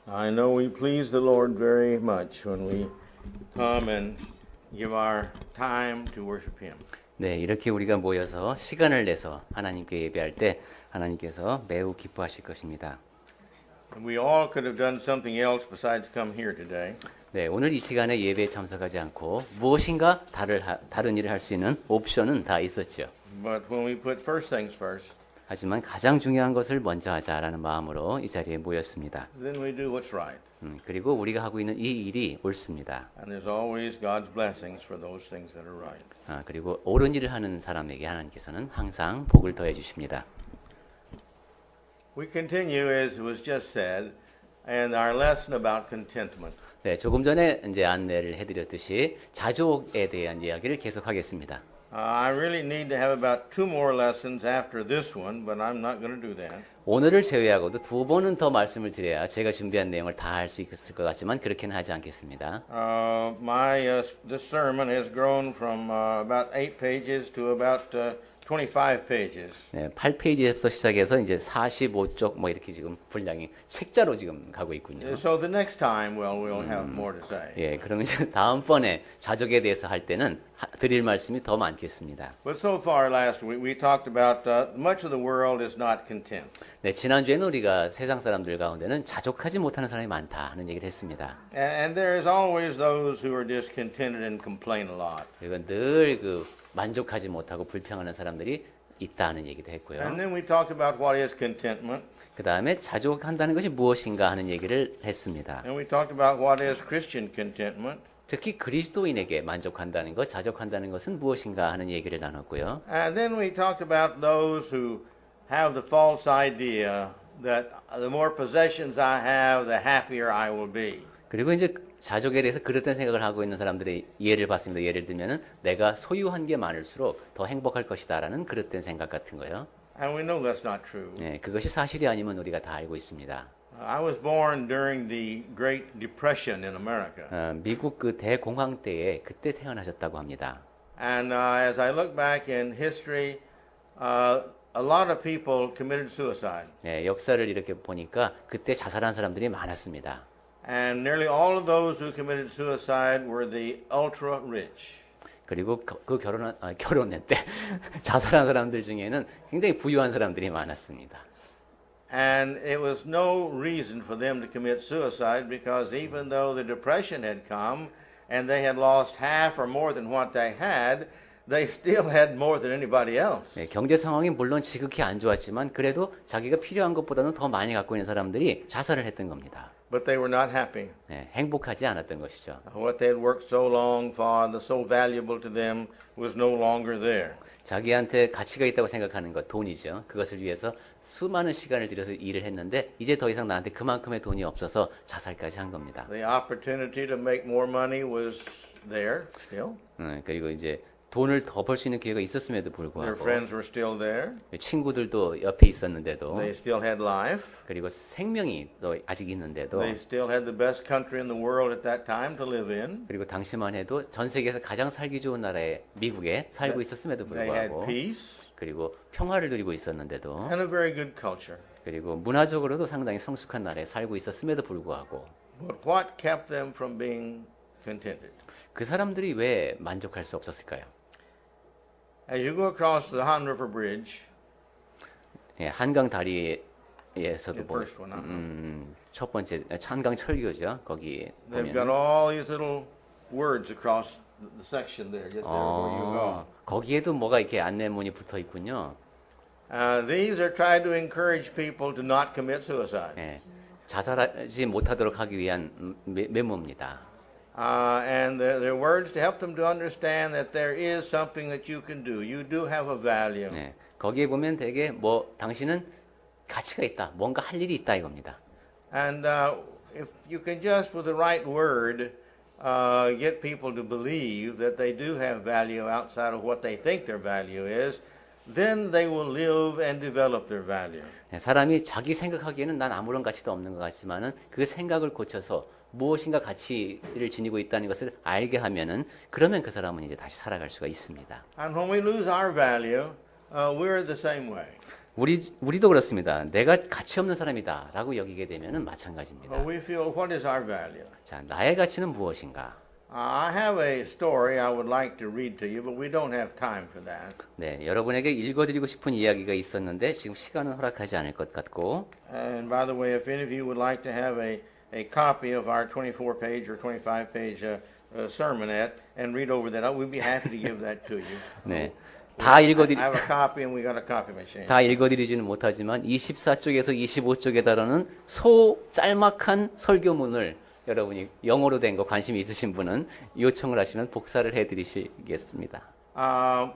I know we please the Lord very much when we come and give our time to worship Him. 네, 이렇게 우리가 모여서 시간을 내서 하나님께 예배할 때 하나님께서 매우 기뻐하실 것입니다. And we all could have done something else besides come here today. 네, 오늘 이 시간에 예배에 참석하지 않고 무엇인가 다른 일을 할 수 있는 옵션은 다 있었죠. But when we put first things first, 하지만 가장 중요한 것을 먼저 하자라는 마음으로 이 자리에 모였습니다. then we do what's right. 그리고 우리가 하고 있는 이 일이 옳습니다. And there's always God's blessings for those things that are right. 그리고 옳은 일을 하는 사람에게 하나님께서는 항상 복을 더해 주십니다. We continue as was just said, and our lesson about contentment. 네, 조금 전에 이제 안내를 해드렸듯이 자족에 대한 이야기를 계속하겠습니다. I really need to have about 2 more lessons after this one, but I'm not going to do that. 오늘을 제외하고도 2번은 더 말씀을 드려야 제가 준비한 내용을 다 할 수 있을 것 같지만 그렇게는 하지 않겠습니다. This sermon has grown from about 8 pages to about 25 pages. 네, 8페이지에서 시작해서 이제 45쪽 뭐 이렇게 지금 분량이 책자로 지금 가고 있군요. So the next time, we'll have more to say. 예, 그러면 이제 다음번에 자족에 대해서 할 때는 드릴 말씀이 더 많겠습니다. But so far last week we talked about much of the world is not content. 네, 지난주에는 우리가 세상 사람들 가운데는 자족하지 못하는 사람이 많다 하는 얘기를 했습니다. And there is always those who are discontented and complain a lot. 그리고 늘 그 만족하지 못하고 불평하는 사람들이 있다는 얘기도 했고요. And then we talked about what is contentment. 그 다음에 자족한다는 것이 무엇인가 하는 얘기를 했습니다. And we talked about what is Christian contentment. 특히 그리스도인에게 만족한다는 것, 자족한다는 것은 무엇인가 하는 얘기를 나눴고요. And then we talked about those who have the false idea that the more possessions I have, the happier I will be. 그리고 이제 자족에 대해서 그릇된 생각을 하고 있는 사람들의 예를 봤습니다. 예를 들면은 내가 소유한 게 많을수록 더 행복할 것이다라는 그릇된 생각 같은 거요. And we know that's not true. 네, 그것이 사실이 아니면 우리가 다 알고 있습니다. I was born during the Great Depression in America. 미국 그 대공황 때에 그때 태어나셨다고 합니다. And as I look back in history, a lot of people committed suicide. 네, 역사를 이렇게 보니까 그때 자살한 사람들이 많았습니다. And nearly all of those who committed suicide were the ultra rich. 그리고 그 결혼한 때 자살한 사람들 중에는 굉장히 부유한 사람들이 많았습니다. And it was no reason for them to commit suicide because even though the depression had come and they had lost half or more than what they had, they still had more than anybody else. 네, 경제 상황이 물론 지극히 안 좋았지만 그래도 자기가 필요한 것보다는 더 많이 갖고 있는 사람들이 자살을 했던 겁니다. But they were not happy. 네, 행복하지 않았던 것이죠. What they had worked so long for, the so valuable to them, was no longer there. 자기한테 가치가 있다고 생각하는 것, 돈이죠. 그것을 위해서 수많은 시간을 들여서 일을 했는데 이제 더 이상 나한테 그만큼의 돈이 없어서 자살까지 한 겁니다. The opportunity to make more money was there still. 그리고 이제 돈을 더 벌 수 있는 기회가 있었음에도 Their 불구하고 friends were still there. 친구들도 옆에 있었는데도 They still had life. 그리고 생명이 또 아직 있는데도 They still had the best country in the world at that time to live in. 그리고 당시만 해도 전 세계에서 가장 살기 좋은 나라에 미국에 살고 있었음에도 They had 불구하고 peace 그리고 평화를 누리고 있었는데도 and a very good culture. 그리고 문화적으로도 상당히 성숙한 나라에 살고 있었음에도 불구하고 But what kept them from being contented? 그 사람들이 왜 만족할 수 없었을까요? As you go across the Han River Bridge, 예, 한강 다리에서도 the 보면 first one, 첫 번째 한강 철교죠. 거기 they've got 보면 all these little words across the section there, just there where you go. 거기에도 뭐가 이렇게 안내문이 붙어 있군요. These are trying to encourage people to not commit suicide. 예, 자살하지 못하도록 하기 위한 메모입니다. And they're words to help them to understand that there is something that you can do. You do have a value. 네, 거기에 보면 되게 뭐 당신은 가치가 있다, 뭔가 할 일이 있다 이겁니다. And if you can just, with the right word, get people to believe that they do have value outside of what they think their value is, then they will live and develop their value. 네, 사람이 자기 생각하기에는 난 아무런 가치도 없는 것 같지만은 그 생각을 고쳐서 무엇인가 가치를 지니고 있다는 것을 알게 하면은 그러면 그 사람은 이제 다시 살아갈 수가 있습니다. And when we lose our value, we're the same way. 우리도 그렇습니다. 내가 가치 없는 사람이다라고 여기게 되면은 마찬가지입니다. We feel, what is our value? 자, 나의 가치는 무엇인가? I have a story I would like to read to you, but we don't have time for that. 네, 여러분에게 읽어드리고 싶은 이야기가 있었는데 지금 시간은 허락하지 않을 것 같고. And by the way, if any of you would like to have a copy of our 24-page or 25-page sermonette and read over that, we'd be happy to give that to you. 네, 다 I 읽어드리 have a copy and we got a copy machine. 다 읽어드리지는 못하지만 24쪽에서 25쪽에 달하는 짤막한 설교문을 여러분이 영어로 된 거 관심이 있으신 분은 요청을 하시면 복사를 해드리시겠습니다.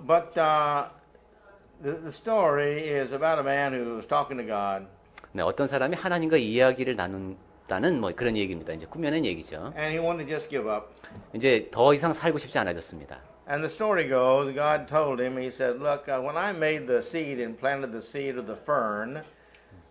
But the story is about a man who was talking to God. 네, 어떤 사람이 하나님과 이야기를 나눈다는 뭐 그런 얘기입니다. 이제 꾸며낸 얘기죠. And he wanted to just give up. 이제 더 이상 살고 싶지 않아졌습니다. And the story goes, God told him, he said, look, when I made the seed and planted the seed of the fern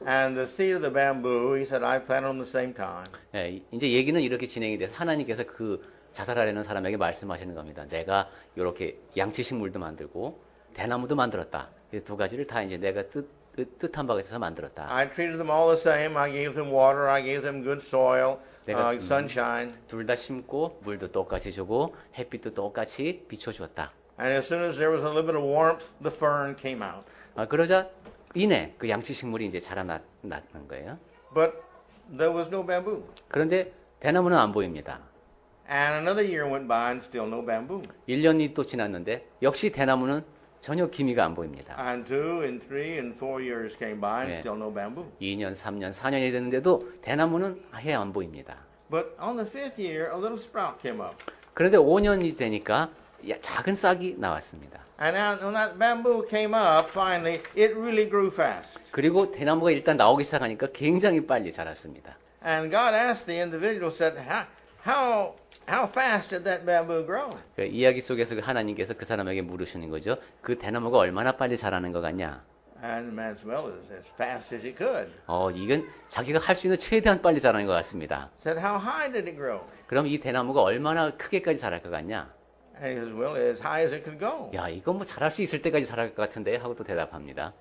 and the seed of the bamboo, he said, I planted them the same time. 네, 이제 얘기는 이렇게 진행이 돼서 하나님께서 그 자살하려는 사람에게 말씀하시는 겁니다. 내가 이렇게 양치식물도 만들고 대나무도 만들었다. 이 두 가지를 다 이제 내가 뜻한 바가 있어서 만들었다. I treated them all the same. I gave them water. I gave them good soil, sunshine. 둘 다 심고 물도 똑같이 주고 햇빛도 똑같이 비춰주었다. And as soon as there was a little bit of warmth, the fern came out. 그러자 이내 그 양치식물이 이제 자라났는 거예요. But there was no bamboo. 그런데 대나무는 안 보입니다. And another year went by and still no bamboo. 1년이 또 지났는데 역시 대나무는 전혀 기미가 안 보입니다. And 2 and 3 and 4 years came by and 네. still no bamboo. 2년, 3년, 4년이 됐는데도 대나무는 아예 안 보입니다. But on the 5th year, a little sprout came up. 그런데 5년이 되니까 작은 싹이 나왔습니다. And when that bamboo came up, finally, it really grew fast. 그리고 대나무가 일단 나오기 시작하니까 굉장히 빨리 자랐습니다. And God asked the individual, said, how fast did that bamboo grow? 그 이야기 속에서 하나님께서 그 사람에게 물으시는 거죠. 그 대나무가 얼마나 빨리 자라는 것 같냐? And the man said, well, as fast as he could. 이건 자기가 할 수 있는 최대한 빨리 자라는 것 같습니다. Said, how high did it grow? 그럼 이 대나무가 얼마나 크게까지 자랄 것 같냐? And he says, well, as high as it could go. 야, 이건 뭐 자랄 수 있을 때까지 자랄 것 같은데 하고 또 대답합니다.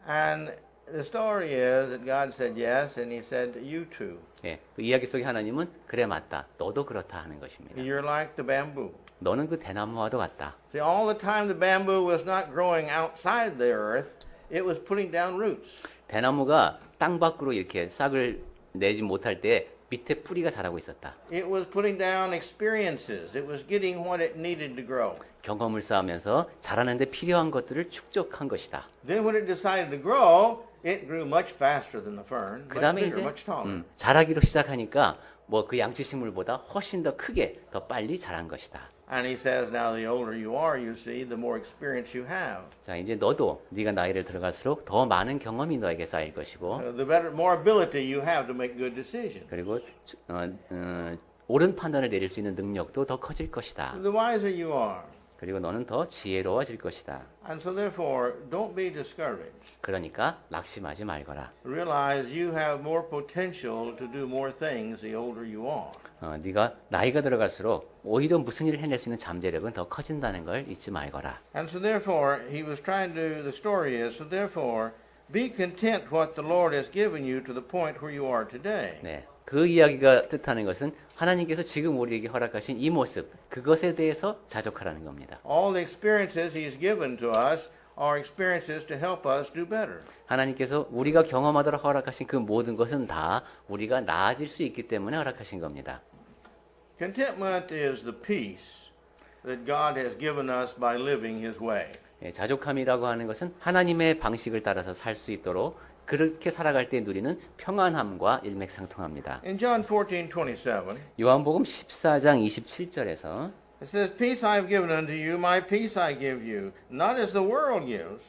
And the story is that God said yes, and he said, you too. 예, 그 이야기 속에 하나님은 그래 맞다. 너도 그렇다 하는 것입니다. You're like the bamboo. 너는 그 대나무와도 같다. See, all the time the bamboo was not growing outside the earth, it was putting down roots. 대나무가 땅 밖으로 이렇게 싹을 내지 못할 때 밑에 뿌리가 자라고 있었다. It was putting down experiences. It was getting what it needed to grow. 경험을 쌓으면서 자라는데 필요한 것들을 축적한 것이다. Then when it decided to grow, it grew much faster than the fern, much 그다음에 bigger, 이제 much taller. 자라기로 시작하니까 뭐 그 양치식물보다 훨씬 더 크게 더 빨리 자란 것이다. And he says, now the older you are, you see, the more experience you have. 자, 이제 너도 네가 나이를 들어갈수록 더 많은 경험이 너에게 쌓일 것이고 The better, more ability you have to make good decisions. 그리고 옳은 판단을 내릴 수 있는 능력도 더 커질 것이다. The wiser you are. 그리고 너는 더 지혜로워질 것이다. And so therefore, don't be discouraged. 그러니까 낙심하지 말거라. Realize you have more potential to do more things the older you are. 네가 나이가 들어갈수록 오히려 무슨 일을 해낼 수 있는 잠재력은 더 커진다는 걸 잊지 말거라. And so therefore, he was trying to, the story is, so therefore, be content what the Lord has given you to the point where you are today. 네, 그 이야기가 뜻하는 것은 하나님께서 지금 우리에게 허락하신 이 모습, 그것에 대해서 자족하라는 겁니다. All the experiences he's given to us are experiences to help us do better. 하나님께서 우리가 경험하도록 허락하신 그 모든 것은 다 우리가 나아질 수 있기 때문에 허락하신 겁니다. Contentment is the peace that God has given us by living his way. 예, 자족함이라고 하는 것은 하나님의 방식을 따라서 살 수 있도록 그렇게 살아갈 때 누리는 평안함과 일맥상통합니다. In John 14:27, 요한복음 14장 27절에서 it says, Peace I have given unto you, my peace I give you, not as the world gives,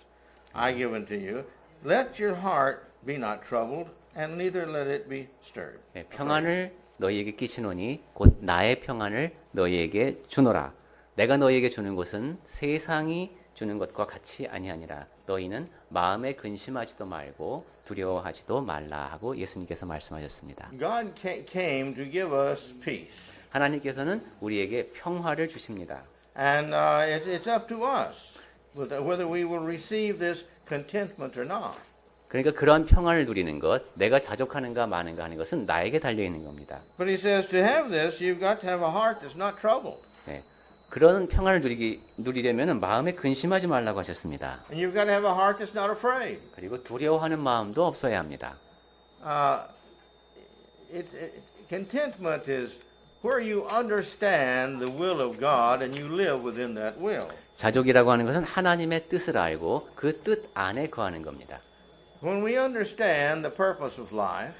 I give unto you. Let your heart be not troubled, and neither let it be stirred. 예, 평안을 너희에게 끼치노니 곧 나의 평안을 너희에게 주노라. 내가 너희에게 주는 것은 세상이 주는 것과 같이 아니하니라. 너희는 마음에 근심하지도 말고 두려워하지도 말라 하고 예수님께서 말씀하셨습니다. God came to give us peace. 하나님께서는 우리에게 평화를 주십니다. And it's up to us whether we will receive this contentment or not. 그러니까 그러한 평안을 누리는 것, 내가 자족하는가 마는가 하는 것은 나에게 달려 있는 겁니다. But he says to have this, you've got to have a heart that's not troubled. 네. 그런 평안을 누리려면 마음에 근심하지 말라고 하셨습니다. And you've got to have a heart that's not afraid. 그리고 두려워하는 마음도 없어야 합니다. Contentment is where you understand the will of God and you live within that will. 자족이라고 하는 것은 하나님의 뜻을 알고 그 뜻 안에 거하는 겁니다. When we understand the purpose of life,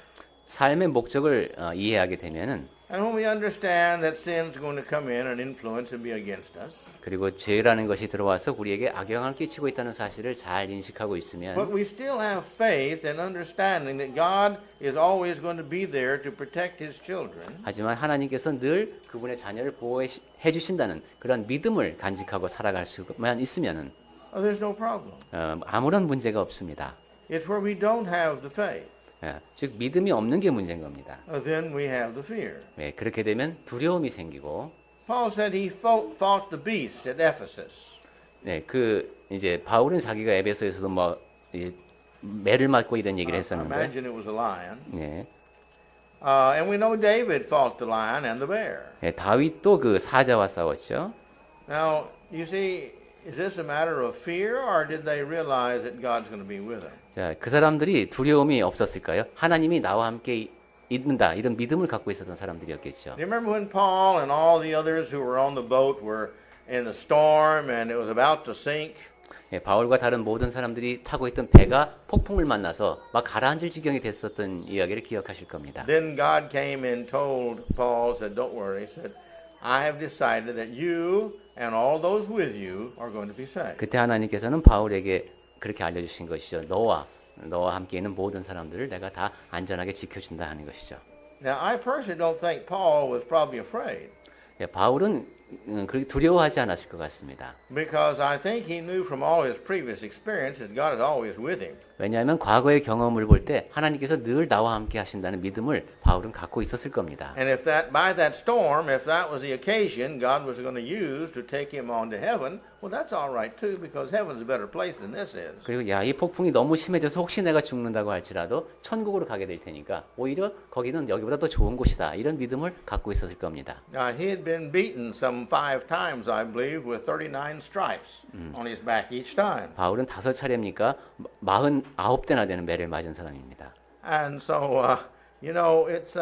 삶의 목적을 이해하게 되면은 and when we understand that sin's going to come in and influence and be against us, 그리고 죄라는 것이 들어와서 우리에게 악영향을 끼치고 있다는 사실을 잘 인식하고 but 있으면 we still have faith and understanding that God is always going to be there to protect His children, 하지만 하나님께서 늘 그분의 자녀를 보호해 주신다는 그런 믿음을 간직하고 살아갈 수만 있으면은 there's no problem. 아무런 문제가 없습니다. It's where we don't have the faith, 즉 믿음이 없는 게 문제인 겁니다. then we have the fear. 네, 그렇게 되면 두려움이 생기고 Paul said he fought the beast at Ephesus. 네, 이제 바울은 자기가 에베소에서도 뭐 매를 맞고 이런 얘기를 I 했었는데 imagine it was a lion. 네, And we know David fought the lion and the bear. 네, 다윗도 그 사자와 싸웠죠. Now, you see, is this a matter of fear or did they realize that God's going to be with them? 자, 그 사람들이 두려움이 없었을까요? 하나님이 나와 함께 있는다 이런 믿음을 갖고 있었던 사람들이었겠죠. Do you remember when Paul and all the others who were on the boat were in the storm and it was about to sink? 예, 바울과 다른 모든 사람들이 타고 있던 배가 폭풍을 만나서 막 가라앉을 지경이 됐었던 이야기를 기억하실 겁니다. Then God came and told Paul, said, don't worry, said, I have decided that you and all those with you are going to be saved. 그때 하나님께서는 바울에게 그렇게 알려주신 것이죠. 너와 함께 있는 모든 사람들을 내가 다 안전하게 지켜준다 하는 것이죠. Now, I personally don't think Paul was probably afraid 예, 바울은 그렇게 두려워하지 않았을 것 같습니다. because I think he knew from all his previous experiences God is always with him. 왜냐하면 과거의 경험을 볼 때 하나님께서 늘 나와 함께 하신다는 믿음을 바울은 갖고 있었을 겁니다. And if that by that storm, if that was the occasion God was going to use to take him on to heaven, well, that's all right too, because heaven's a better place than this is. 그리고 야, 이 폭풍이 너무 심해져서 혹시 내가 죽는다고 할지라도 천국으로 가게 될 테니까 오히려 거기는 여기보다 더 좋은 곳이다. 이런 믿음을 갖고 있었을 겁니다. Now, he had been beaten some 5 times, I believe, with 39 stripes on his back each time. 바울은 5차례입니까? 49대나 되는 매를 맞은 사람입니다. And so, you know, it's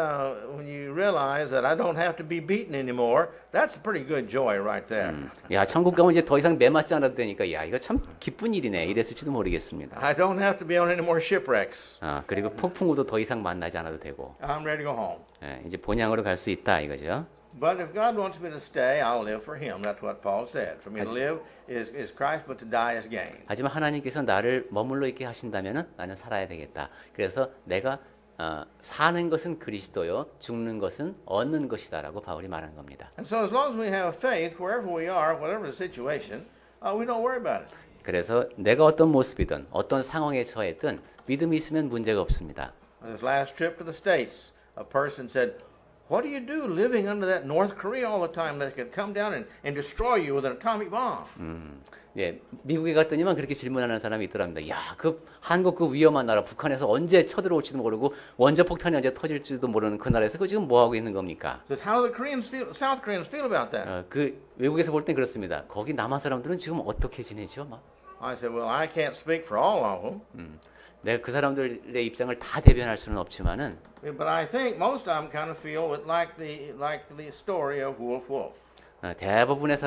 when you realize that I don't have to be beaten anymore, that's a pretty good joy right there. 야, 천국 가면 이제 더 이상 매 맞지 않아도 되니까 야, 이거 참 기쁜 일이네. 이랬을지도 모르겠습니다. I don't have to be on any more shipwrecks. 그리고 폭풍우도 더 이상 만나지 않아도 되고 I'm ready to go home. 이제 본향으로 갈 수 있다 이거죠. But if God wants me to stay, I'll live for Him. That's what Paul said. For me to live is Christ, but to die is gain. 하지만 하나님께서 나를 머물러 있게 하신다면은 나는 살아야 되겠다. 그래서 내가 사는 것은 그리스도요, 죽는 것은 얻는 것이다라고 바울이 말한 겁니다. And so as long as we have faith, wherever we are, whatever the situation, we don't worry about it. 그래서 내가 어떤 모습이든 어떤 상황에 처했든 믿음이 있으면 문제가 없습니다. On this last trip to the States, a person said, what do you do living under that North Korea all the time that could come down and destroy you with an atomic bomb? 예, 미국에 갔더니만 그렇게 질문하는 사람이 있더랍니다. 야, 한국 그 위험한 나라 북한에서 언제 쳐들어올지도 모르고 원자 폭탄이 언제 터질지도 모르는 그 나라에서 그 지금 뭐 하고 있는 겁니까? Says, how do the South Koreans feel about that? 그 외국에서 볼 땐 그렇습니다. 거기 남한 사람들은 지금 어떻게 지내죠? 막. I said, well, I can't speak for all of them. 내가 그 사람들의 입장을 다 대변할 수는 없지만은, But I think most of them kind of feel it like the story of Wolf Wolf. 대부분의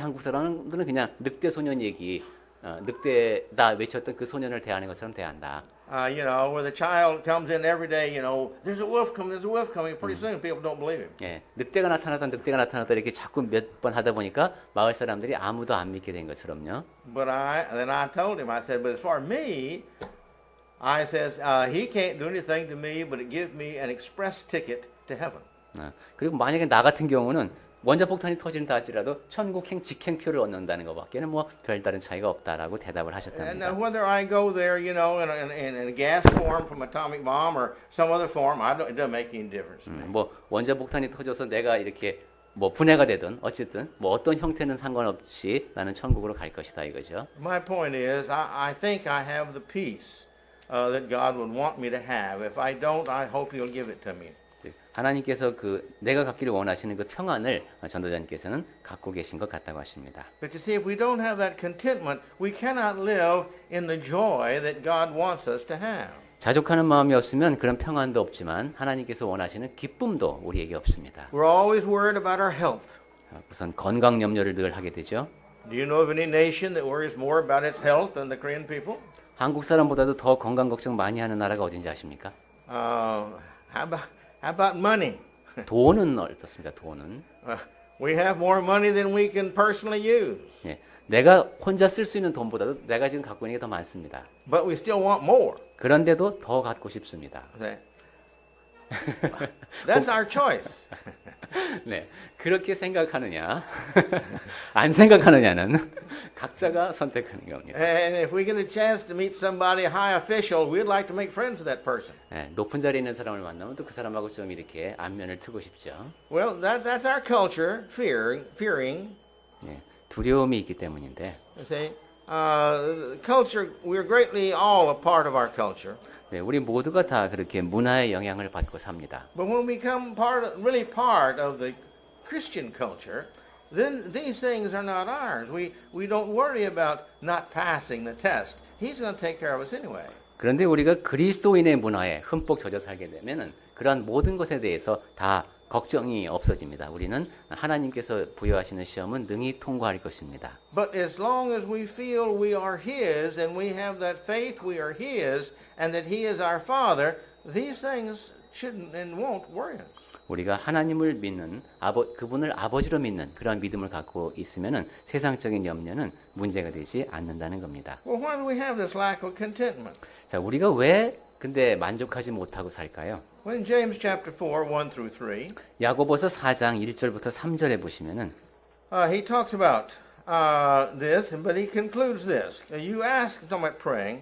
한국 사람들은 그냥 늑대 소년 얘기, 늑대다 외쳤던 그 소년을 대하는 것처럼 대한다. You know, where the child comes in every day, you know, there's a wolf coming. Pretty soon people don't believe him. 예, 늑대가 나타났다 이렇게 자꾸 몇 번 하다 보니까 마을 사람들이 아무도 안 믿게 된 것처럼요. But then I told him, I said, but as for me, I says, he can't do anything to me, but it gives me an express ticket to heaven. 그리고 만약에 나 같은 경우는 원자폭탄이 터진다 할지라도 천국 직행표를 얻는다는 것밖에는 뭐 별다른 차이가 없다라고 대답을 And 하셨답니다. whether I go there, you know, in a gas form from atomic bomb or some other form, it doesn't make any difference. 뭐 원자폭탄이 터져서 내가 이렇게 뭐 분해가 되든 어쨌든 뭐 어떤 형태는 상관없이 나는 천국으로 갈 것이다 이거죠. My point is, I think I have the peace that God would want me to have. If I don't, I hope He'll give it to me. 하나님께서 그 내가 갖기를 원하시는 그 평안을 전도자님께서는 갖고 계신 것 같다고 하십니다. But you see, if we don't have that contentment, we cannot live in the joy that God wants us to have. 자족하는 마음이 없으면 그런 평안도 없지만 하나님께서 원하시는 기쁨도 우리에게 없습니다. We're always worried about our health. 우선 건강 염려를 늘 하게 되죠. Do you know of any nation that worries more about its health than the Korean people? 한국 사람보다도 더 건강 걱정 많이 하는 나라가 어딘지 아십니까? How about money? 돈은 어떻습니까? 돈은 We have more money than we can personally use, 예, 내가 혼자 쓸 수 있는 돈보다도 내가 지금 갖고 있는 게 더 많습니다. but we still want more. 그런데도 더 갖고 싶습니다. Okay. That's our choice. 네, 그렇게 생각하느냐, 안 생각하느냐는 각자가 선택하는 겁니다. And if we get a chance to meet somebody high official, we'd like to make friends with that person. 네, 높은 자리에 있는 사람을 만나면 또 그 사람하고 좀 이렇게 안면을 트고 싶죠. Well, that's our culture, fearing. 네, 두려움이 있기 때문인데, You see, culture. We're greatly all a part of our culture. 네, 우리 모두가 다 그렇게 문화의 영향을 받고 삽니다. But when we become really part of the Christian culture, then these things are not ours. We don't worry about not passing the test. He's going to take care of us anyway. 그런데 우리가 그리스도인의 문화에 흠뻑 젖어 살게 되면은 그러한 모든 것에 대해서 다 걱정이 없어집니다. 우리는 하나님께서 부여하시는 시험은 능히 통과할 것입니다. But as long as we feel we are His and we have that faith we are His and that He is our Father, these things shouldn't and won't worry us. 우리가 하나님을 믿는 그분을 아버지로 믿는 그런 믿음을 갖고 있으면은 세상적인 염려는 문제가 되지 않는다는 겁니다. Well, why do we have this lack of contentment? 자, 우리가 왜 근데 만족하지 못하고 살까요? Well, in James chapter 4, 1 through 3, 야고보서 4장 1절부터 3절에 보시면은 he talks about this, but he concludes this. You ask, talking about praying,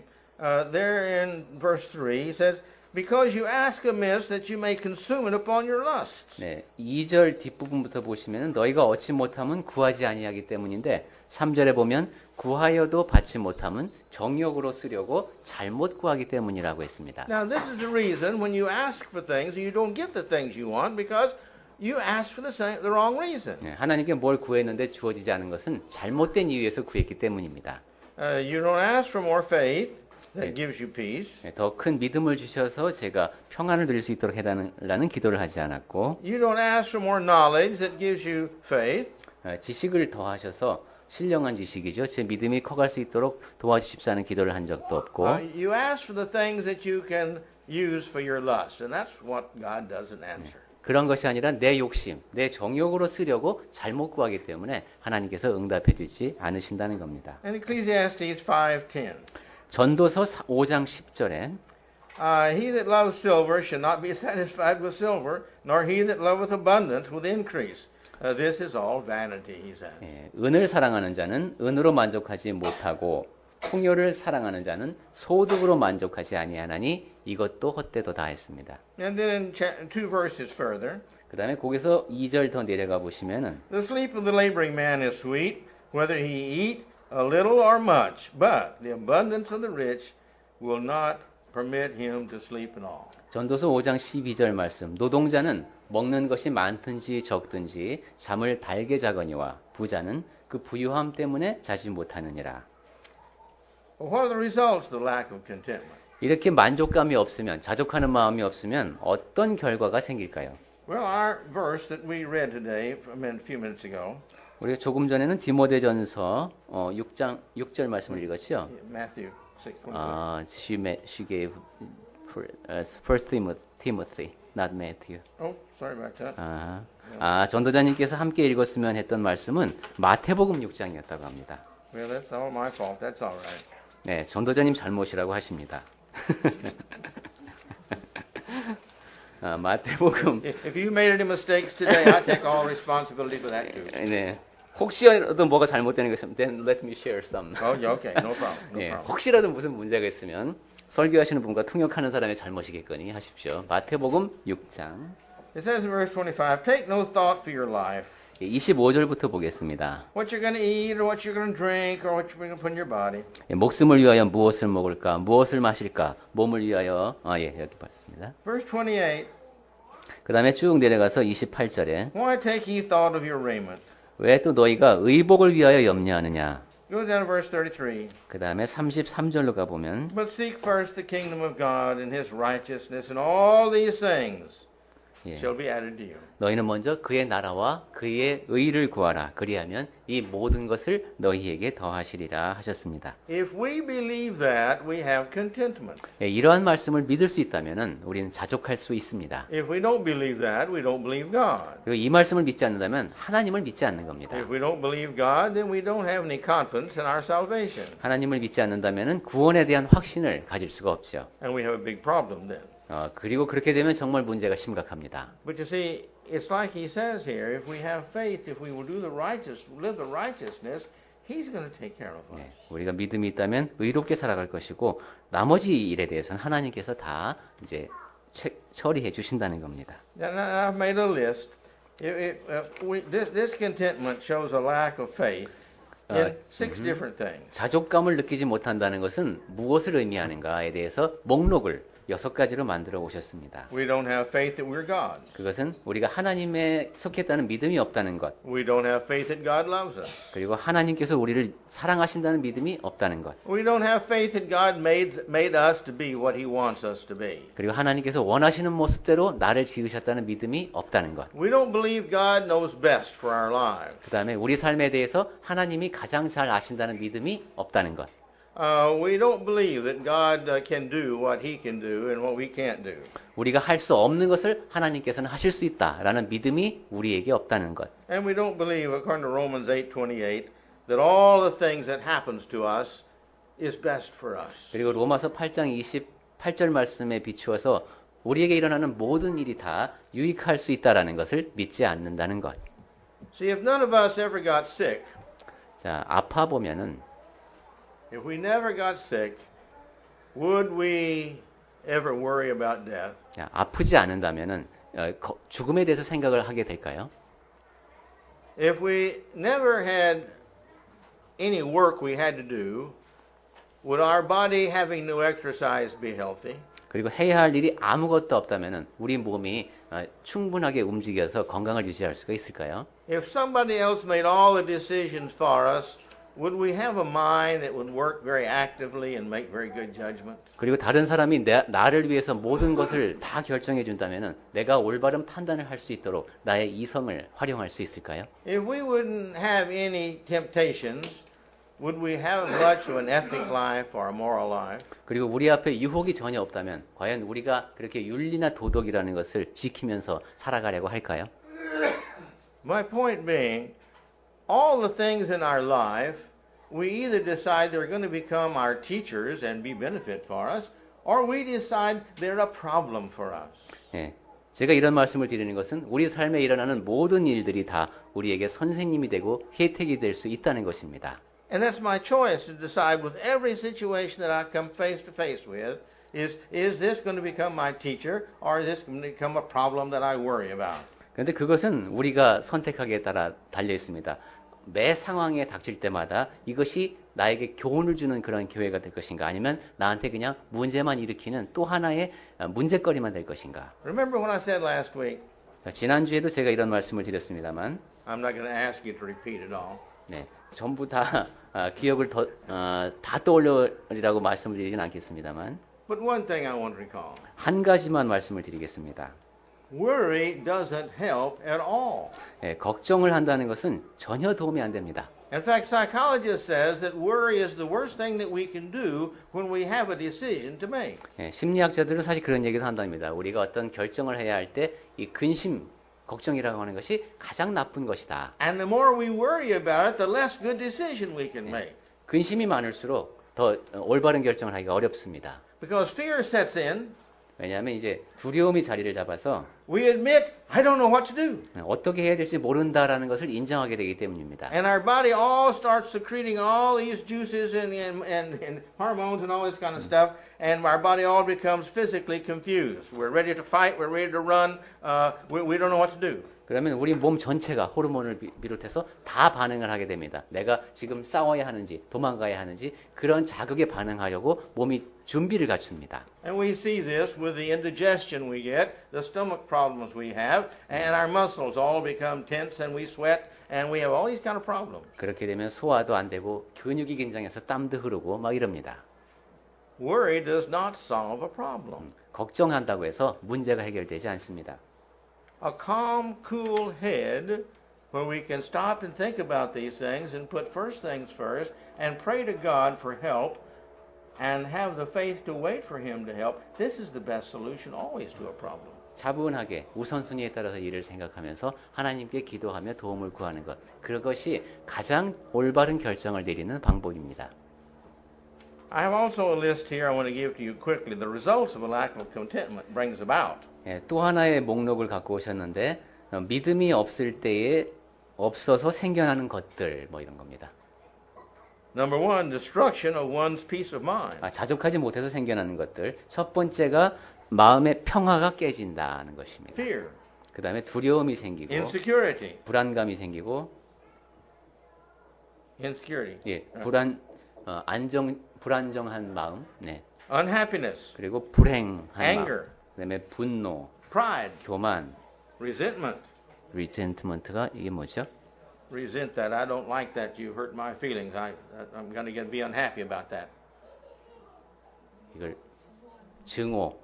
there in verse 3, he says, because you ask amiss that you may consume it upon your lusts. 네, 2절 뒷부분부터 보시면은 너희가 얻지 못함은 구하지 아니하기 때문인데 3절에 보면 구하여도 받지 못함은 정욕으로 쓰려고 잘못 구하기 때문이라고 했습니다. Now, this is the reason when you ask for things, you don't get the things you want because you ask for the wrong reason. 네, 하나님께 뭘 구했는데 주어지지 않은 것은 잘못된 이유에서 구했기 때문입니다. You don't ask for more faith that gives you peace. 네, 더 큰 믿음을 주셔서 제가 평안을 누릴 수 있도록 해달라는 기도를 하지 않았고 You don't ask for more knowledge that gives you faith. 지식을 더하셔서 신령한 지식이죠. 제 믿음이 커갈 수 있도록 도와주십사는 기도를 한 적도 없고 You ask for the things that you can use for your lust, and that's what God doesn't answer. 그런 것이 아니라 내 욕심, 내 정욕으로 쓰려고 잘못 구하기 때문에 하나님께서 응답해 주지 않으신다는 겁니다. And Ecclesiastes 5:10. 전도서 5장 10절에 He that loves silver shall not be satisfied with silver, nor he that loveth abundance with increase. This is all vanity, he said. 은을 사랑하는 자는 은으로 만족하지 못하고 풍요를 사랑하는 자는 소득으로 만족하지 아니하나니 이것도 헛되도다 했습니다. And then in two verses further, 그다음에 거기서 2절 더 내려가 보시면은 the sleep of the laboring man is sweet, whether he eat a little or much, but the abundance of the rich will not permit him to sleep at all. 전도서 5장 12절 말씀 노동자는 먹는 것이 많든지 적든지 잠을 달게 자거니와 부자는 그 부유함 때문에 자지 못하느니라. Well, what are the results of the lack of contentment? 이렇게 만족감이 없으면 자족하는 마음이 없으면 어떤 결과가 생길까요? Well, our verse that we read today a few minutes ago, 우리가 조금 전에는 디모데전서 6절 말씀을 읽었죠. Matthew 6:22. She gave First Timothy, not Matthew. Oh, sorry about that. 전도자님께서 함께 읽었으면 했던 말씀은 마태복음 6장이었다고 합니다. Well, that's all my fault. That's all right. 네, 전도자님 잘못이라고 하십니다. 마태복음. If you made any mistakes today, I take all responsibility for that too. 네, 혹시라도 뭐가 잘못되는 것이면 then let me share some. Oh, yeah, okay, no problem. No 네, problem. 혹시라도 무슨 문제가 있으면 설교하시는 분과 통역하는 사람의 잘못이겠거니 하십시오. 마태복음 6장. It says in verse 25, take no thought for your life, 25절부터 보겠습니다. What you're going to eat or what you're going to drink or what you're going to put in your body. 목숨을 위하여 무엇을 먹을까, 무엇을 마실까, 몸을 위하여 여기 봤습니다. Verse 28. 그 다음에 쭉 내려가서 28절에 Why take ye thought of your raiment? 왜 또 너희가 의복을 위하여 염려하느냐. Go down to verse 33. 그 다음에 33절로 가보면 But seek first the kingdom of God and his righteousness, and all these things shall be added to you. 너희는 먼저 그의 나라와 그의 의를 구하라. 그리하면 이 모든 것을 너희에게 더하시리라 하셨습니다. If we believe that, we have contentment. 이러한 말씀을 믿을 수 있다면 우리는 자족할 수 있습니다. If we don't believe that, we don't believe God. 그리고 이 말씀을 믿지 않는다면 하나님을 믿지 않는 겁니다. If we don't believe God, then we don't have any confidence in our salvation. 하나님을 믿지 않는다면 구원에 대한 확신을 가질 수가 없죠. And we have a big problem then. 그리고 그렇게 되면 정말 문제가 심각합니다. But you see, it's like he says here, if we have faith, if we will live the righteousness, he's going to take care of us. 우리가 믿음이 있다면 의롭게 살아갈 것이고 나머지 일에 대해서는 하나님께서 다 이제 처리해 주신다는 겁니다. Now, I've made a list. This contentment shows a lack of faith in 6 different things. 자족감을 느끼지 못한다는 것은 무엇을 의미하는가에 대해서 목록을 6가지로 만들어 오셨습니다. We don't have faith that we're God. 그것은 우리가 하나님에 속했다는 믿음이 없다는 것. We don't have faith that God loves us. 그리고 하나님께서 우리를 사랑하신다는 믿음이 없다는 것. We don't have faith that God made us to be what he wants us to be. 그리고 하나님께서 원하시는 모습대로 나를 지으셨다는 믿음이 없다는 것. We don't believe God knows best for our lives. 그다음에 우리 삶에 대해서 하나님이 가장 잘 아신다는 믿음이 없다는 것. We don't believe that God can do what he can do and what we can't do. 우리가 할 수 없는 것을 하나님께서는 하실 수 있다라는 믿음이 우리에게 없다는 것. And we don't believe, according to Romans 8:28, that all the things that happens to us is best for us. 그리고 로마서 8장 28절 말씀에 비추어서 우리에게 일어나는 모든 일이 다 유익할 수 있다라는 것을 믿지 않는다는 것. See, if none of us ever got sick, 자, 아파 보면은 if we never got sick, would we ever worry about death? 자, 아프지 않는다면은 죽음에 대해서 생각을 하게 될까요? If we never had any work we had to do, would our body having no exercise be healthy? 그리고 해야 할 일이 아무것도 없다면은 우리 몸이 충분하게 움직여서 건강을 유지할 수가 있을까요? If somebody else made all the decisions for us, would we have a mind that would work very actively and make very good judgments? 그리고 다른 사람이 나를 위해서 모든 것을 다 결정해 준다면은 내가 올바른 판단을 할 수 있도록 나의 이성을 활용할 수 있을까요? If we wouldn't have any temptations, would we have much of an ethic life or a moral life? 그리고 우리 앞에 유혹이 전혀 없다면 과연 우리가 그렇게 윤리나 도덕이라는 것을 지키면서 살아가려고 할까요? My point being, all the things in our life, we either decide they're going to become our teachers and be benefit for us, or we decide they're a problem for us. 예, 제가 이런 말씀을 드리는 것은 우리 삶에 일어나는 모든 일들이 다 우리에게 선생님이 되고 혜택이 될 수 있다는 것입니다. And that's my choice to decide with every situation that I come face to face with, is this going to become my teacher, or is this going to become a problem that I worry about? 그런데 그것은 우리가 선택하기에 따라 달려 있습니다. 매 상황에 닥칠 때마다 이것이 나에게 교훈을 주는 그런 교회가 될 것인가 아니면 나한테 그냥 문제만 일으키는 또 하나의 문제거리만 될 것인가. Remember when I said last week, 지난주에도 제가 이런 말씀을 드렸습니다만 I'm not going to ask you to repeat it all. 네, 전부 다 기억을 다 떠올리라고 말씀을 드리진 않겠습니다만 But one thing I want to recall. 한 가지만 말씀을 드리겠습니다. Worry doesn't help at all. 네, 걱정을 한다는 것은 전혀 도움이 안 됩니다. In fact, psychologists says that worry is the worst thing that we can do when we have a decision to make. 네, 심리학자들은 사실 그런 얘기도 한답니다. 우리가 어떤 결정을 해야 할 때 이 근심, 걱정이라고 하는 것이 가장 나쁜 것이다. And the more we worry about it, the less good decision we can make. 근심이 많을수록 더 올바른 결정을 하기가 어렵습니다. Because fear sets in. 왜냐하면 이제 두려움이 자리를 잡아서 We admit, I don't know what to do. 어떻게 해야 될지 모른다라는 것을 인정하게 되기 때문입니다. And our body all starts secreting all these juices and hormones and all this kind of stuff. And our body all becomes physically confused. We're ready to fight. We're ready to run. We don't know what to do. 그러면 우리 몸 전체가 호르몬을 비롯해서 다 반응을 하게 됩니다. 내가 지금 싸워야 하는지 도망가야 하는지 그런 자극에 반응하려고 몸이 준비를 갖춥니다. And we see this with the indigestion we get, the stomach problems we have, and our muscles all become tense and we sweat and we have all these kind of problems. 그렇게 되면 소화도 안 되고 근육이 긴장해서 땀도 흐르고 막 이럽니다. Worry does not solve a problem. 걱정한다고 해서 문제가 해결되지 않습니다. A calm, cool head where we can stop and think about these things and put first things first and pray to God for help and have the faith to wait for Him to help. This is the best solution always to a problem. 차분하게 우선순위에 따라서 일을 생각하면서 하나님께 기도하며 도움을 구하는 것. 그것이 가장 올바른 결정을 내리는 방법입니다. I have also a list here I want to give to you quickly. The results of a lack of contentment brings about. 예, 또 하나의 목록을 갖고 오셨는데 믿음이 없을 때에 없어서 생겨나는 것들 뭐 이런 겁니다. Number one, destruction of one's peace of mind. 자족하지 못해서 생겨나는 것들. 첫 번째가 마음의 평화가 깨진다는 것입니다. Fear, 그 다음에 두려움이 생기고 insecurity, 불안감이 생기고 insecurity, 예, 불안정한 마음, 네. unhappiness, 그리고 불행한 anger, 마음, 그다음에 분노, pride, 교만, resentment. resentment가 이게 뭐죠? Resent that. I don't like that. You hurt my feelings. I'm going to be unhappy about that. 이걸 증오,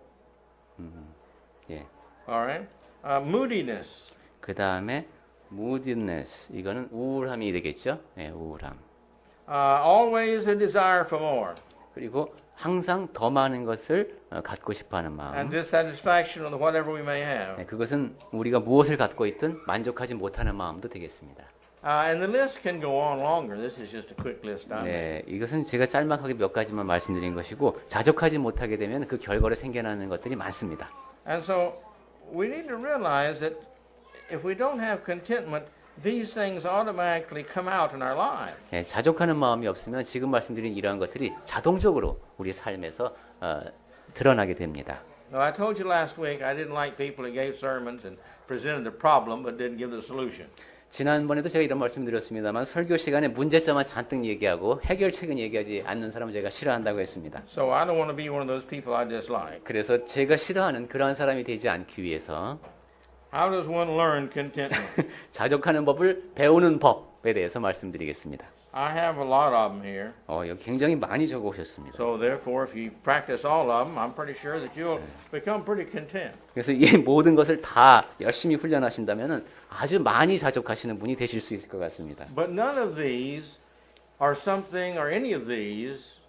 예. All right. Moodiness, 그 다음에 moodiness, 이거는 우울함이 되겠죠? 예, 우울함. always a desire for more, 그리고 항상 더 많은 것을 갖고 싶어하는 마음. and dissatisfaction with whatever we may have. 네, 그것은 우리가 무엇을 갖고 있든 만족하지 못하는 마음도 되겠습니다. And the list can go on longer. This is just a quick list I made. 네, 이것은 제가 짤막하게 몇 가지만 말씀드린 것이고 자족하지 못하게 되면 그 결과로 생겨나는 것들이 많습니다. And so we need to realize that if we don't have contentment, these things automatically come out in our lives. 네, 자족하는 마음이 없으면 지금 말씀드린 이러한 것들이 자동적으로 우리 삶에서 드러나게 됩니다. Now, I told you last week I didn't like people who gave sermons and presented the problem but didn't give the solution. 지난번에도 제가 이런 말씀드렸습니다만 설교 시간에 문제점만 잔뜩 얘기하고 해결책은 얘기하지 않는 사람을 제가 싫어한다고 했습니다. So I don't want to be one of those people I dislike. 그래서 제가 싫어하는 그러한 사람이 되지 않기 위해서 How does one learn contentment? 자족하는 법을 배우는 법에 대해서 말씀드리겠습니다. I have a lot of them here. 여기 굉장히 많이 적어 오셨습니다. So therefore, if you practice all of them, I'm pretty sure that you'll become pretty content. 그래서 이 모든 것을 다 열심히 훈련하신다면 아주 많이 자족하시는 분이 되실 수 있을 것 같습니다. But none of these are something, or any of these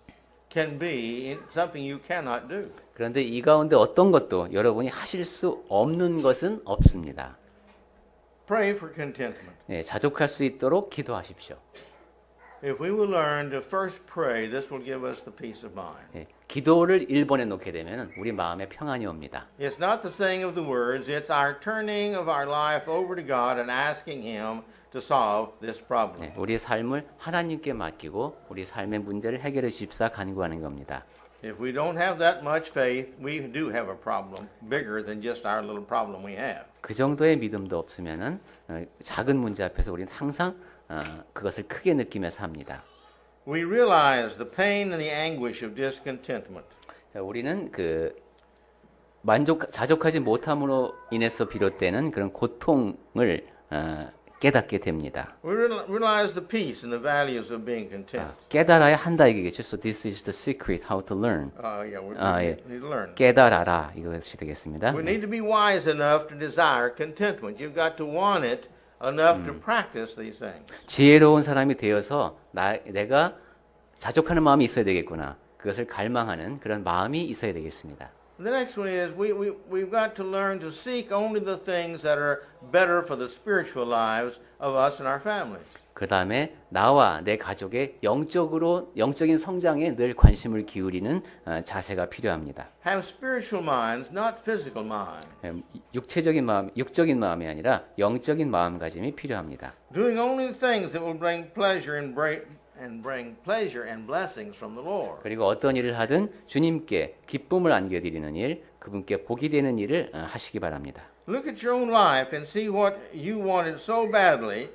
can be something you cannot do. 그런데 이 가운데 어떤 것도 여러분이 하실 수 없는 것은 없습니다. Pray for contentment. 네, 자족할 수 있도록 기도하십시오. If we will learn to first pray, this will give us the peace of mind. 네, 기도를 1번에 놓게 되면 우리 마음에 평안이 옵니다. It's not the saying of the words, it's our turning of our life over to God and asking Him to solve this problem. 네, 우리의 삶을 하나님께 맡기고 우리 삶의 문제를 해결해 주십사 간구하는 겁니다. If we don't have that much faith, we do have a problem bigger than just our little problem we have. 그 정도의 믿음도 없으면은 작은 문제 앞에서 우리는 항상 그것을 크게 느끼며 삽니다. We realize the pain and the anguish of discontentment. 자, 우리는 자족하지 못함으로 인해서 비롯되는 그런 고통을 깨닫게 됩니다. We realize the peace and the values of being content. 깨달아야 한다 이게겠죠. So this is the secret how to learn. We 예. need to learn. 깨달아라 이것이 되겠습니다. We need to be wise enough to desire contentment. You've got to want it enough to practice these things. 지혜로운 사람이 되어서 내가 자족하는 마음이 있어야 되겠구나. 그것을 갈망하는 그런 마음이 있어야 되겠습니다. The next one is we've got to learn to seek only the things that are better for the spiritual lives of us and our families. 그 다음에 나와 내 가족의 영적인 성장에 늘 관심을 기울이는 자세가 필요합니다. Have spiritual minds, not physical minds. 육적인 마음이 아니라 영적인 마음가짐이 필요합니다. Doing only things that will bring pleasure and blessings from the Lord. 그리고 어떤 일을 하든 주님께 기쁨을 안겨드리는 일, 그분께 복이 되는 일을 하시기 바랍니다. Look at your own life and see what you wanted so badly,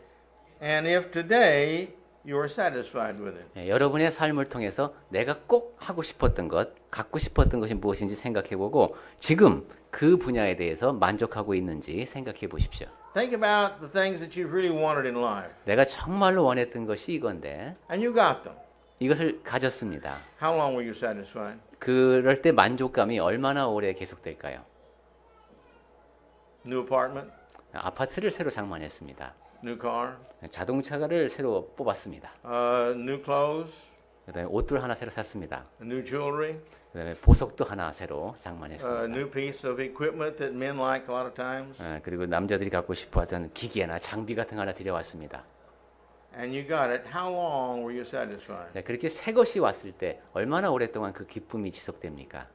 and if today you are satisfied with it. 예, 여러분의 삶을 통해서 내가 꼭 하고 싶었던 것, 갖고 싶었던 것이 무엇인지 생각해보고 지금 그 분야에 대해서 만족하고 있는지 생각해 보십시오. Think about the things that you really wanted in life, 내가 정말로 원했던 것이 이건데 and you got them. 이것을 가졌습니다. How long were you satisfied? 그럴 때 만족감이 얼마나 오래 계속될까요? New apartment, 아파트를 새로 장만했습니다. new car, 자동차를 새로 뽑았습니다. new clothes, 그다음에 옷들 하나 새로 샀습니다. new jewelry, 그다음에 보석도 하나 새로 장만했습니다. new piece of equipment that men like a lot of times, 그리고 남자들이 갖고 싶어하던 기계나 장비 같은 거 하나 들여왔습니다. and you got it. How long were you satisfied? 자, 그렇게 새 것이 왔을 때 얼마나 오랫동안 그 기쁨이 지속됩니까?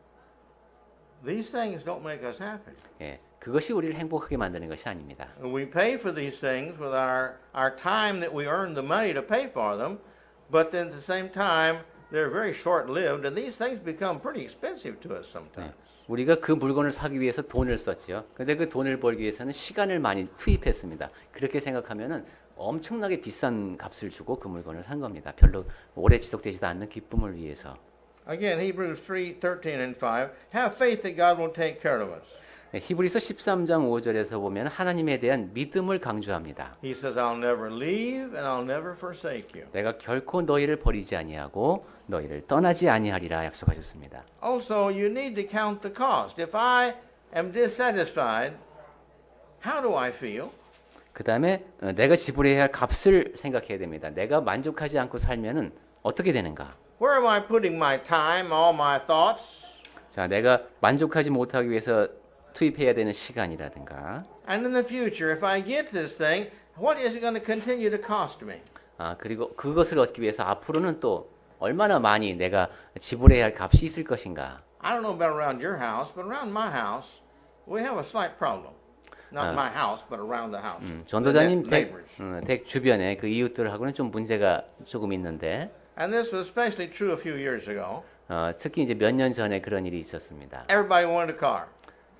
These things don't make us happy. 예, 그것이 우리를 행복하게 만드는 것이 아닙니다. We pay for these things with our time that we earn the money to pay for them, but then at the same time, they're very short-lived, and these things become pretty expensive to us sometimes. 우리가 그 물건을 사기 위해서 돈을 썼지요. 근데 그 돈을 벌기 위해서는 시간을 많이 투입했습니다. 그렇게 생각하면은 엄청나게 비싼 값을 주고 그 물건을 산 겁니다. 별로 오래 지속되지도 않는 기쁨을 위해서. Again, Hebrews 3:13 and 5, have faith that God will take care of us. 히브리서 13장 5절에서 보면 하나님에 대한 믿음을 강조합니다. He says, I'll never leave and I'll never forsake you. 내가 결코 너희를 버리지 아니하고 너희를 떠나지 아니하리라 약속하셨습니다. Also, you need to count the cost. If I am dissatisfied, how do I feel? 그 다음에 내가 지불해야 할 값을 생각해야 됩니다. 내가 만족하지 않고 살면은 어떻게 되는가? Where am I putting my time, all my thoughts? 자, 내가 만족하지 못하기 위해서 투입해야 되는 시간이라든가. And in the future, if I get this thing, what is it going to continue to cost me? 그리고 그것을 얻기 위해서 앞으로는 또 얼마나 많이 내가 지불해야 할 값이 있을 것인가? I don't know about around your house, but around my house, we have a slight problem. Not my house, but around the house. 전도자님 The 댁, neighbors. 댁 주변에 그 이웃들하고는 좀 문제가 조금 있는데 And this was especially true a few years ago. 특히 이제 몇 년 전에 그런 일이 있었습니다. Everybody wanted a car.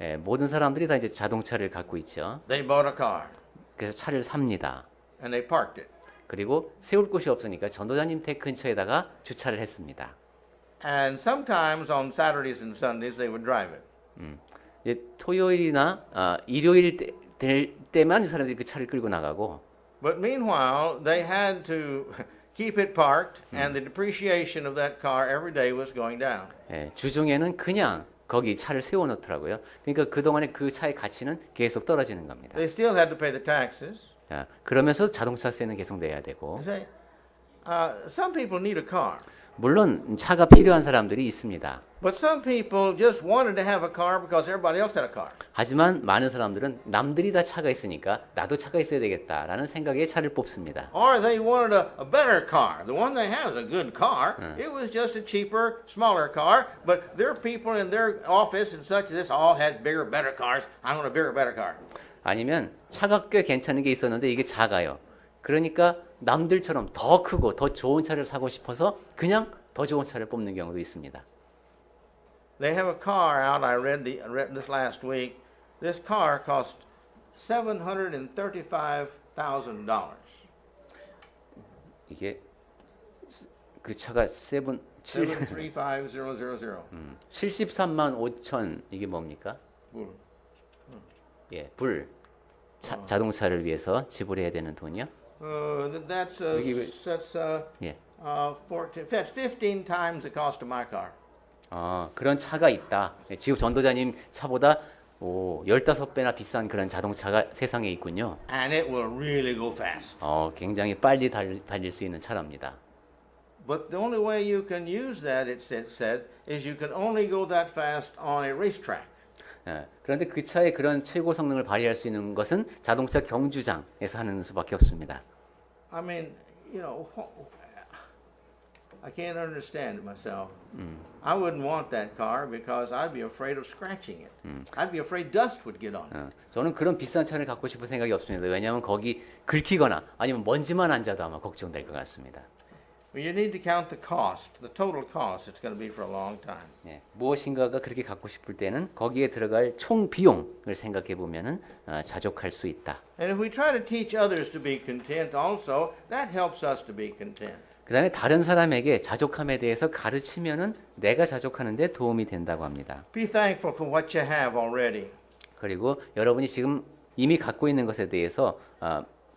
예, 모든 사람들이 다 이제 자동차를 갖고 있죠. They bought a car 그래서 차를 삽니다. and they parked it. 그리고 세울 곳이 없으니까 전도자님 댁 근처에다가 주차를 했습니다. And sometimes on Saturdays and Sundays they would drive it. 이제 토요일이나 일요일 될 때만 이 사람들이 그 차를 끌고 나가고 But meanwhile, they had to keep it parked, and the depreciation of that car every day was going down. 예, 주중에는 그냥 거기 차를 세워놓더라고요. 그러니까 그동안에 그 차의 가치는 계속 떨어지는 겁니다. They still had to pay the taxes. 그러면서 자동차세는 계속 내야 되고 You say, some people need a car, 물론 차가 필요한 사람들이 있습니다. but some people just wanted to have a car because everybody else had a car. 하지만 많은 사람들은 남들이 다 차가 있으니까 나도 차가 있어야 되겠다라는 생각에 차를 뽑습니다. Or they wanted a better car. The one they have is a good car. It was just a cheaper, smaller car, but their people in their office and such as this all had bigger, better cars. I want a bigger, better car. 아니면 차가 꽤 괜찮은 게 있었는데 이게 작아요. 그러니까 남들처럼 더 크고 더 좋은 차를 사고 싶어서 그냥 더 좋은 차를 뽑는 경우도 있습니다. They have a car out. I read this last week. This car cost $735,000. 이게 그 차가 735,000. 73만 5천 이게 뭡니까? 예, 자동차를 위해서 지불해야 되는 돈이요? That's 예. 15 times the cost of my car. 그런 차가 있다. 예, 지금 전도자님 차보다 15배나 비싼 그런 자동차가 세상에 있군요. And it will really go fast. 굉장히 빨리 달릴 수 있는 차랍니다. But the only way you can use that, it said, is you can only go that fast on a racetrack. 그런데 그 차의 그런 최고 성능을 발휘할 수 있는 것은 자동차 경주장에서 하는 수밖에 없습니다. I mean, you know, I can't understand it myself. I wouldn't want that car because I'd be afraid of scratching it. I'd be afraid dust would get on it. 저는 그런 비싼 차를 갖고 싶은 생각이 없습니다. 왜냐하면 거기 긁히거나 아니면 먼지만 앉아도 아마 걱정될 것 같습니다. Well, you need to count the cost, the total cost. It's going to be for a long time. 예, 무엇인가가 그렇게 갖고 싶을 때는 거기에 들어갈 총 비용을 생각해 보면은 자족할 수 있다. And if we try to teach others to be content also, that helps us to be content. 그다음에 다른 사람에게 자족함에 대해서 가르치면은 내가 자족하는데 도움이 된다고 합니다. Be thankful for what you have already. 그리고 여러분이 지금 이미 갖고 있는 것에 대해서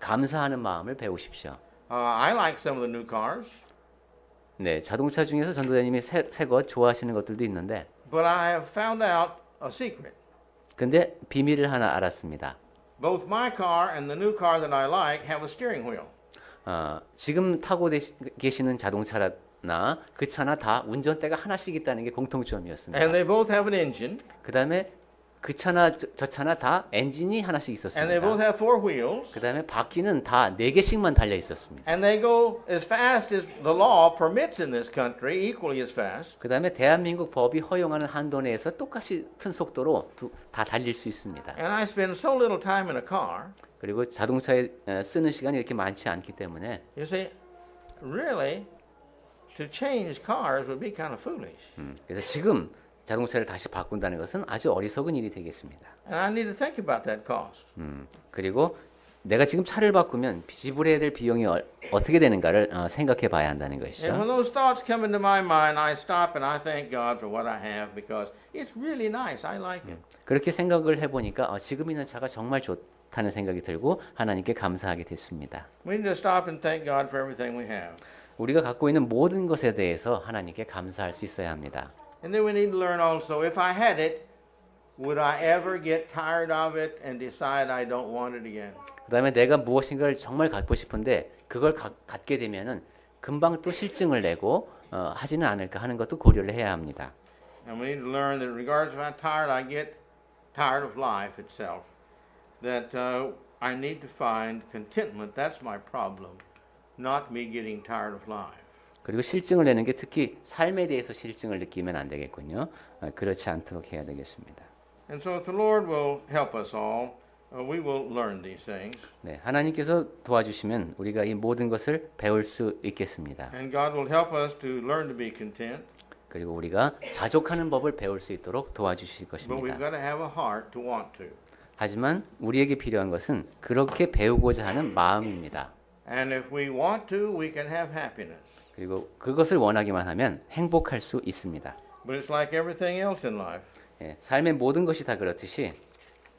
감사하는 마음을 배우십시오. I like some of the new cars, 네, 자동차 중에서 전도사님이 새 것 좋아하시는 것들도 있는데, but I have found out a secret. 근데 비밀을 하나 알았습니다. Both my car and the new car that I like have a steering wheel. 지금 타고 계시는 자동차나 그 차나 다 운전대가 하나씩 있다는 게 공통점이었습니다. And they both have an engine, 그 다음에 그 차나 저 차나 다 엔진이 하나씩 and they both 있었습니다. have four wheels, 그 다음에 바퀴는 다 4개씩만 달려 있었습니다. and they go as fast as the law permits in this country, equally as fast. 그 다음에 대한민국 법이 허용하는 한도 내에서 똑같이 큰 속도로 다 달릴 수 있습니다. And I spend so little time in a car. 그리고 자동차에 쓰는 시간이 이렇게 많지 않기 때문에 You see, really, to change cars would be kind of foolish. 그래서 지금 자동차를 다시 바꾼다는 것은 아주 어리석은 일이 되겠습니다. And I need to think about that cost. 그리고 내가 지금 차를 바꾸면 지불해야 될 비용이 어떻게 되는가를 생각해 봐야 한다는 And 것이죠. when those thoughts come into my mind, I stop and I thank God for what I have because it's really nice. I like it. 그렇게 생각을 해보니까 지금 있는 차가 정말 좋다는 생각이 들고 하나님께 감사하게 됐습니다. We need to stop and thank God for everything we have. 우리가 갖고 있는 모든 것에 대해서 하나님께 감사할 수 있어야 합니다. And then we need to learn also, if I had it, would I ever get tired of it and decide I don't want it again? 그 다음에 내가 무엇인가를 정말 갖고 싶은데 그걸 갖게 되면은 금방 또 실증을 내고 하지는 않을까 하는 것도 고려를 해야 합니다. And we need to learn that regardless of how tired I get, tired of life itself, that I need to find contentment. That's my problem, not me getting tired of life. 그리고 실증을 내는 게 특히 삶에 대해서 실증을 느끼면 안 되겠군요. 그렇지 않도록 해야 되겠습니다. And so if the Lord will help us all, we will learn these things. 네, 하나님께서 도와주시면 우리가 이 모든 것을 배울 수 있겠습니다. And God will help us to learn to be content. 그리고 우리가 자족하는 법을 배울 수 있도록 도와주실 But we've 것입니다. got to have a heart to want to. 하지만 우리에게 필요한 것은 그렇게 배우고자 하는 마음입니다. And if we want to, we can have happiness. 그리고 그것을 원하기만 하면 행복할 수 있습니다. But it's like everything else in life. 예, 삶의 모든 것이 다 그렇듯이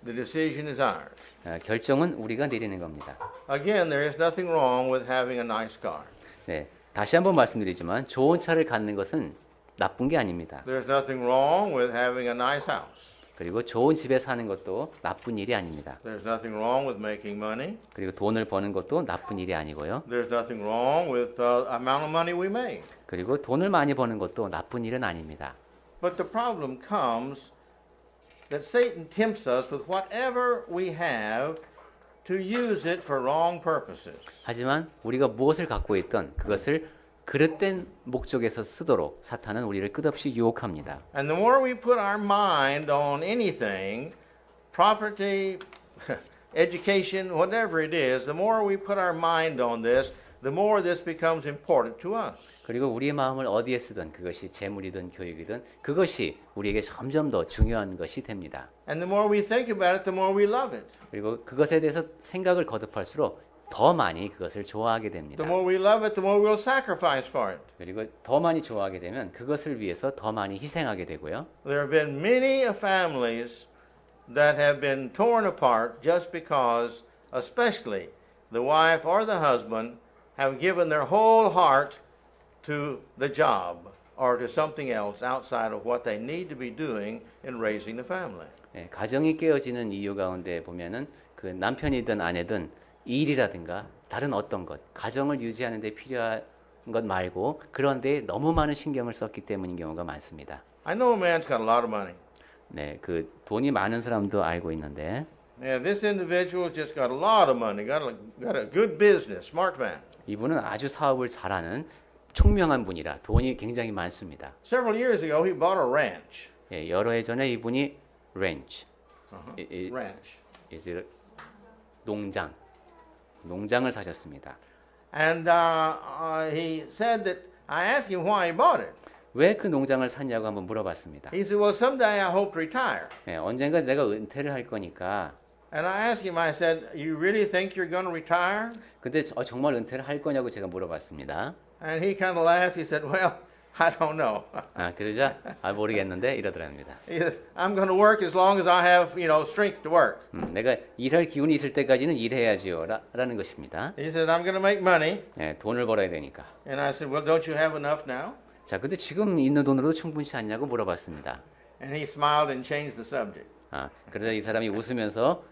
The decision is ours. 결정은 우리가 내리는 겁니다. Again, there is nothing wrong with having a nice car. 네, 다시 한번 말씀드리지만 좋은 차를 갖는 것은 나쁜 게 아닙니다. There's nothing wrong with having a nice house. 그리고 좋은 집에 사는 것도 나쁜 일이 아닙니다. There's nothing wrong with making money. 그리고 돈을 버는 것도 나쁜 일이 아니고요. There's nothing wrong with the amount of money we make. 그리고 돈을 많이 버는 것도 나쁜 일은 아닙니다. But the problem comes that Satan tempts us with whatever we have to use it for wrong purposes. 하지만 우리가 무엇을 갖고 있던 그것을 그릇된 목적에서 쓰도록 사탄은 우리를 끝없이 유혹합니다. And the more we put our mind on anything, property, education, whatever it is, the more we put our mind on this, the more this becomes important to us. 그리고 우리의 마음을 어디에 쓰든 그것이 재물이든 교육이든 그것이 우리에게 점점 더 중요한 것이 됩니다. And the more we think about it, the more we love it. 그리고 그것에 대해서 생각을 거듭할수록 더 많이 그것을 좋아하게 됩니다. The more we love it, the more we'll sacrifice for it. 그리고 더 많이 좋아하게 되면 그것을 위해서 더 많이 희생하게 되고요. There have been many families that have been torn apart just because, especially the wife or the husband, have given their whole heart to the job or to something else outside of what they need to be doing in raising the family. 예, 가정이 깨어지는 이유 가운데 보면은 그 남편이든 아내든 일이라든가 다른 어떤 것, 가정을 유지하는 데 필요한 것 말고 그런 데 너무 많은 신경을 썼기 때문인 경우가 많습니다. I know a man's got a lot of money. 네, 그 돈이 많은 사람도 알고 있는데 Yeah, this individual's just got a lot of money, got a good business, smart man. 이분은 아주 사업을 잘하는 총명한 분이라 돈이 굉장히 많습니다. Several years ago, he bought a ranch. 예, 여러 해 전에 이분이 렌치, Ranch. 농장을 사셨습니다. And he said that I asked him why he bought it. 왜 그 농장을 샀냐고 한번 물어봤습니다. He said, well, someday I hope to retire. 예, 언젠가 내가 은퇴를 할 거니까. And I asked him, I said, you really think you're going to retire? 근데 정말 은퇴를 할 거냐고 제가 물어봤습니다. And he kind of laughed. He said, well, I don't know. 그러자 모르겠는데 이러더랍니다. He says, I'm going to work as long as I have, strength to work. 내가 일할 기운이 있을 때까지는 일해야지요 라는 것입니다. He said, I'm going to make money. 예, 돈을 벌어야 되니까. And I said, well, don't you have enough now? 자, 근데 지금 있는 돈으로도 충분치 않냐고 물어봤습니다. And he smiled and changed the subject. 그러자 이 사람이 웃으면서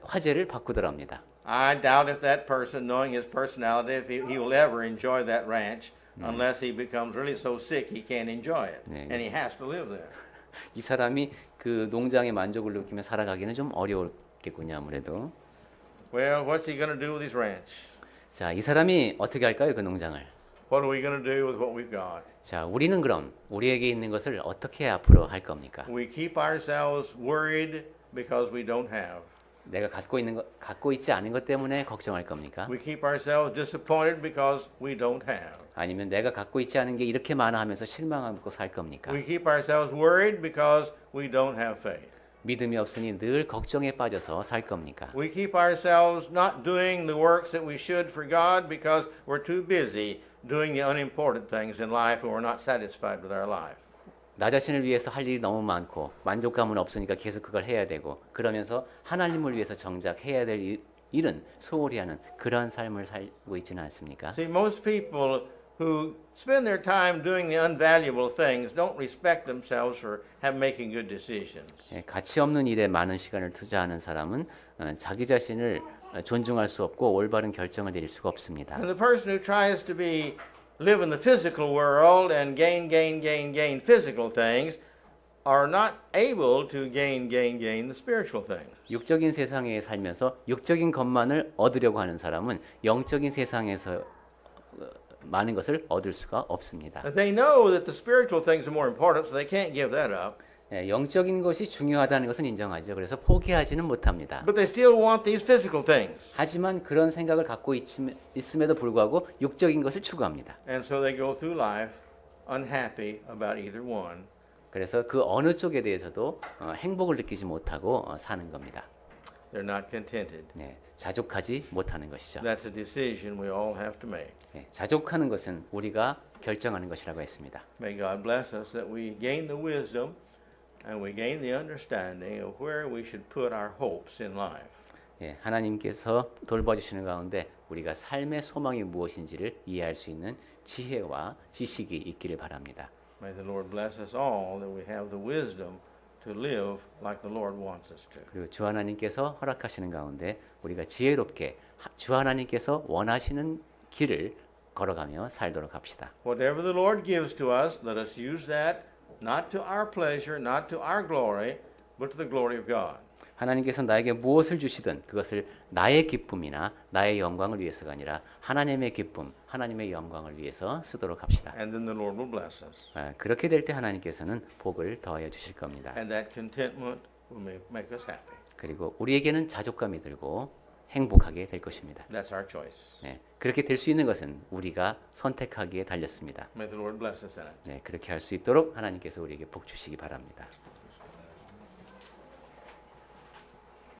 화제를 바꾸더랍니다. I doubt if that person, knowing his personality, if he will ever enjoy that ranch unless he becomes really so sick he can't enjoy it. 네. And he has to live there. 이 사람이 그 농장의 만족을 느끼며 살아가기는 좀 어려웠겠군요, 아무래도. Well, what's he going to do with his ranch? 자, 이 사람이 어떻게 할까요, 그 농장을? What are we going to do with what we've got? 자, 우리는 그럼 우리에게 있는 것을 어떻게 앞으로 할 겁니까? We keep ourselves worried because we don't have. 내가 갖고 있지 않은 것 때문에 걱정할 겁니까? We keep ourselves disappointed because we don't have. 아니면 내가 갖고 있지 않은 게 이렇게 많아 하면서 실망하고 살 겁니까? We keep ourselves worried because we don't have faith. 믿음이 없으니 늘 걱정에 빠져서 살 겁니까? We keep ourselves not doing the works that we should for God because we're too busy doing the unimportant things in life and we're not satisfied with our life. 나 자신을 위해서 할 일이 너무 많고 만족감은 없으니까 계속 그걸 해야 되고 그러면서 하나님을 위해서 정작 해야 될 일은 소홀히 하는 그런 삶을 살고 있지는 않습니까? See, most people who spend their time doing the unvaluable things don't respect themselves for making good decisions. 가치 없는 일에 많은 시간을 투자하는 사람은 자기 자신을 존중할 수 없고 올바른 결정을 내릴 수가 없습니다. And the person who tries to live in the physical world and gain physical things are not able to gain the spiritual things. 육적인 세상에 살면서 육적인 것만을 얻으려고 하는 사람은 영적인 세상에서 많은 것을 얻을 수가 없습니다. They know that the spiritual things are more important, so they can't give that up. 영적인 것이 중요하다는 것은 인정하죠. 그래서 포기하지는 못합니다. But they still want these physical things. 하지만 그런 생각을 갖고 있음에도 불구하고 육적인 것을 추구합니다. And so they go through life unhappy about either one. 그래서 그 어느 쪽에 대해서도 행복을 느끼지 못하고 사는 겁니다. They're not contented. 자족하지 못하는 것이죠. That's a decision we all have to make. 자족하는 것은 우리가 결정하는 것이라고 했습니다. May God bless us that we gain the wisdom and we gain the understanding of where we should put our hopes in life. 하나님께서 돌봐주시는 가운데 우리가 삶의 소망이 무엇인지를 이해할 수 있는 지혜와 지식이 있기를 바랍니다. May the Lord bless us all that we have the wisdom to live like the Lord wants us to. 그리고 주 하나님께서 허락하시는 가운데 우리가 지혜롭게 주 하나님께서 원하시는 길을 걸어가며 살도록 합시다. Whatever the Lord gives to us, let us use that not to our pleasure, not to our glory, but to the glory of God. 하나님께서 나에게 무엇을 주시든 그것을 나의 기쁨이나 나의 영광을 위해서가 아니라 하나님의 기쁨, 하나님의 영광을 위해서 쓰도록 합시다. And then the Lord will bless us. 그렇게 될 때 하나님께서는 복을 더하여 주실 겁니다. And that contentment will make us happy. 그리고 우리에게는 자족감이 들고 행복하게 될 것입니다. That's our choice. 그렇게 될 수 있는 것은 우리가 선택하기에 달렸습니다. May the Lord bless us in it. 그렇게 할 수 있도록 하나님께서 우리에게 복 주시기 바랍니다.